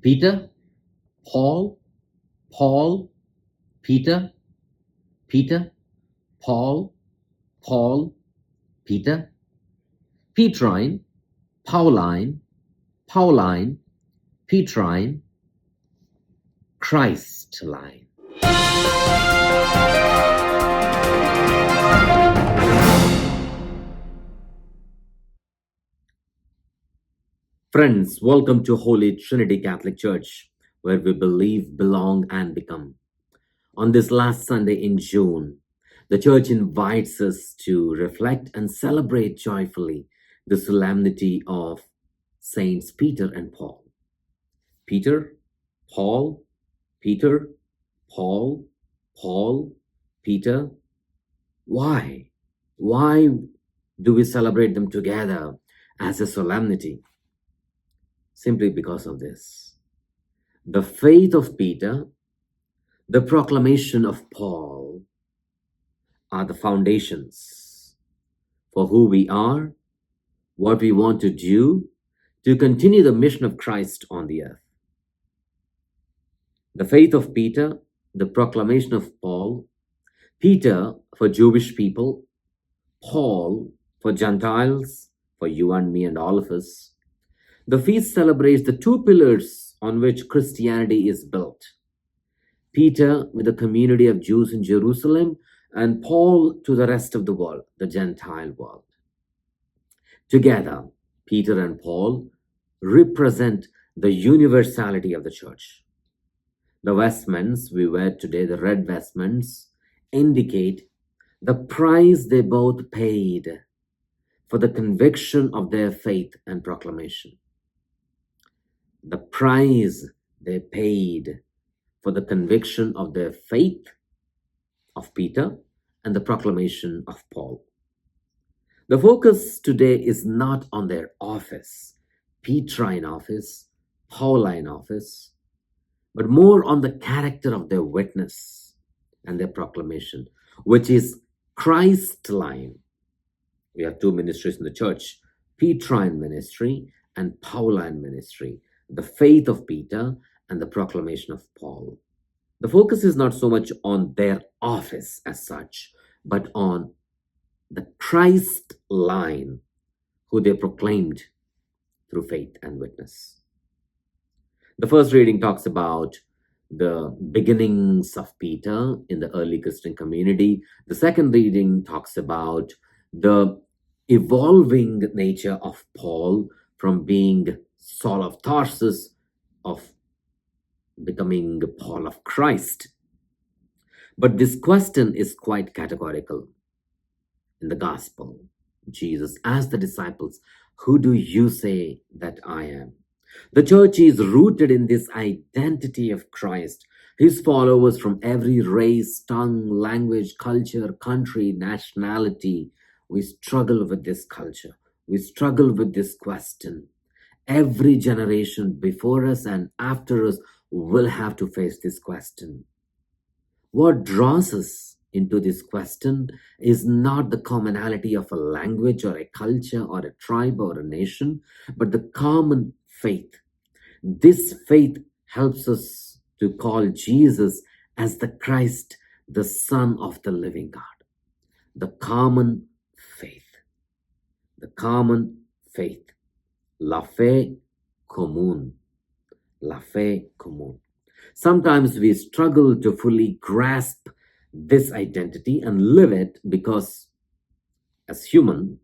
Peter, Paul, Paul, Peter, Peter, Paul, Paul, Peter, Petrine, Pauline, Pauline, Petrine, Christline. Friends, welcome to Holy Trinity Catholic Church, where we believe, belong, and become. On this last Sunday in June, the Church invites us to reflect and celebrate joyfully the solemnity of Saints Peter and Paul. Peter, Paul, Peter, Paul, Paul, Peter. Why? Why do we celebrate them together as a solemnity? Simply because of this. The faith of Peter, the proclamation of Paul are the foundations for who we are, what we want to do to continue the mission of Christ on the earth. The faith of Peter, the proclamation of Paul, Peter for Jewish people, Paul for Gentiles, for you and me and all of us. The feast celebrates the two pillars on which Christianity is built. Peter with the community of Jews in Jerusalem, and Paul to the rest of the world, the Gentile world. Together, Peter and Paul represent the universality of the church. The vestments we wear today, the red vestments, indicate the price they both paid for the conviction of their faith and proclamation. The price they paid for the conviction of their faith of Peter and the proclamation of Paul. The focus today is not on their office, Petrine office, Pauline office, but more on the character of their witness and their proclamation, which is Christline. We have two ministries in the church, Petrine ministry and Pauline ministry. The faith of Peter and the proclamation of Paul. The focus is not so much on their office as such, but on the Christ line who they proclaimed through faith and witness. The first reading talks about the beginnings of Peter in the early Christian community. The second reading talks about the evolving nature of Paul from being Saul of Tarsus, of becoming Paul of Christ. But this question is quite categorical. In the gospel, Jesus asked the disciples, "Who do you say that I am?" The church is rooted in this identity of Christ. His followers from every race, tongue, language, culture, country, nationality, we struggle with this culture. We struggle with this question. Every generation before us and after us will have to face this question. What draws us into this question is not the commonality of a language or a culture or a tribe or a nation, but the common faith. This faith helps us to call Jesus as the Christ, the Son of the living God. The common faith. The common faith. La fe común. La fe común. Sometimes we struggle to fully grasp this identity and live it because as human,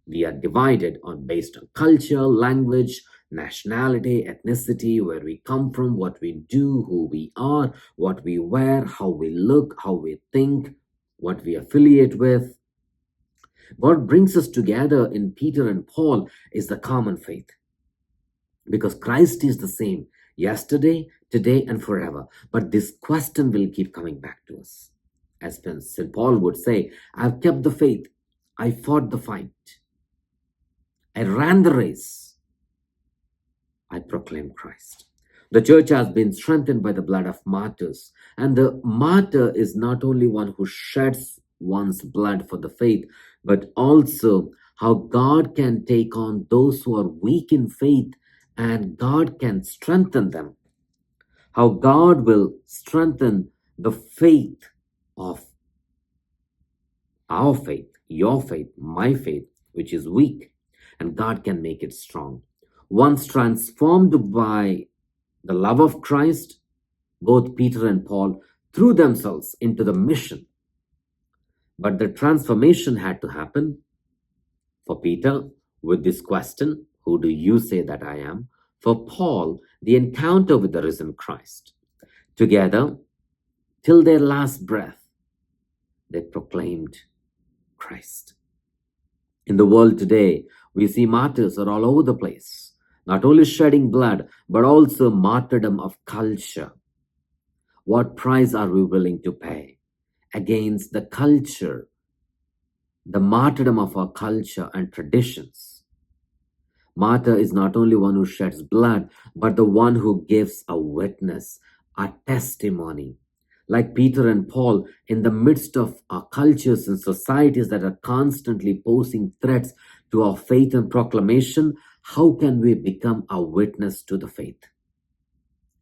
we are divided based on culture, language, nationality, ethnicity, where we come from, what we do, who we are, what we wear, how we look, how we think, what we affiliate with. What brings us together in Peter and Paul is the common faith. Because Christ is the same yesterday, today, and forever. But this question will keep coming back to us. As St. Paul would say, I've kept the faith. I fought the fight. I ran the race. I proclaim Christ. The church has been strengthened by the blood of martyrs. And the martyr is not only one who sheds one's blood for the faith, but also how God can take on those who are weak in faith and God can strengthen them. How God will strengthen the faith of our faith, your faith, my faith, which is weak, and God can make it strong. Once transformed by the love of Christ, both Peter and Paul threw themselves into the mission. But the transformation had to happen for Peter with this question, who do you say that I am? For Paul, the encounter with the risen Christ. Together, till their last breath, they proclaimed Christ. In the world today, we see martyrs are all over the place, not only shedding blood, but also martyrdom of culture. What price are we willing to pay against the culture, the martyrdom of our culture and traditions? Martyr is not only one who sheds blood, but the one who gives a witness, a testimony. Like Peter and Paul, in the midst of our cultures and societies that are constantly posing threats to our faith and proclamation, how can we become a witness to the faith?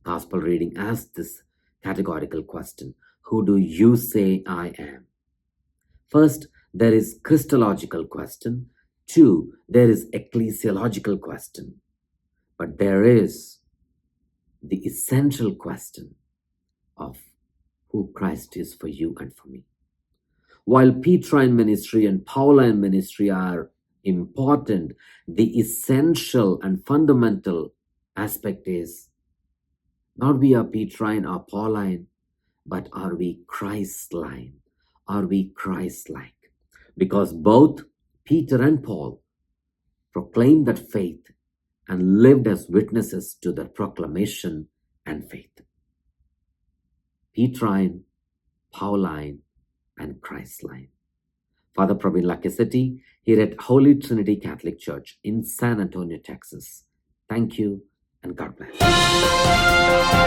Gospel reading asks this categorical question: who do you say I am? First, there is Christological question. Two, there is ecclesiological question. But there is the essential question of who Christ is for you and for me. While Petrine ministry and Pauline ministry are important, the essential and fundamental aspect is not we are Petrine or Pauline, but are we Christline? Are we Christ-like? Because both Peter and Paul proclaimed that faith and lived as witnesses to the proclamation and faith. Petrine, Pauline, and Christline. Father Praveen Lakiseti here at Holy Trinity Catholic Church in San Antonio, Texas. Thank you and God bless.